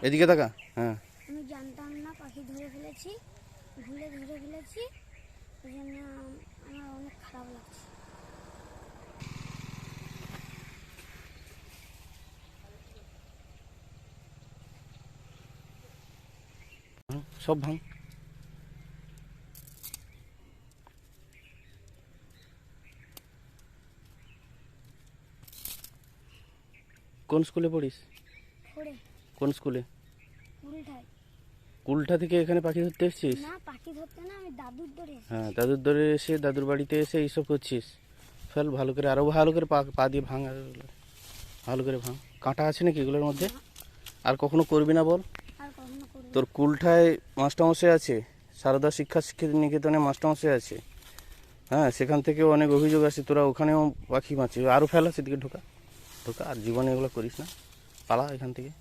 এদিকে তাকা। হ্যাঁ, আমি জানতাম না পাখি ধরে ফেলেছি, ভুলে ধরে ফেলেছি, ওই জন্য আমার অনেক খারাপ লাগছে। সব ভাঙ। কোন স্কুলে পড়িস? পড়ে কোন স্কুলে? উল্টায়। কুলঠা থেকে এখানে পাখি ধরতে এসেছিস? না, পাখি ধরতে না, আমি দাদুর ধরে এসেছি। হ্যাঁ, দাদুর ধরে এসে দাদুর বাড়িতে এসে এইসব করছিস। ফেল ভালো করে, আরো ভালো করে পা পা দিয়ে ভাঙ, আর ভালো করে ভাঙ। কাঁটা আছে নাকি এগুলোর মধ্যে? আর কখনো করবি না বল। আর কখনো করবো না। তোর কুলঠায় মাস্টারমশাই আছে, সারদা শিক্ষা নিকেতনে মাস্টারমশাই আছে। হ্যাঁ, সেখান থেকেও অনেক অভিযোগ আছে, তোরা ওখানেও পাখি মারছিস। আরও ফেলা সেদিকে ঢোকা ঢোকা, আর জীবনে এগুলো করিস না, পালা এখান থেকে।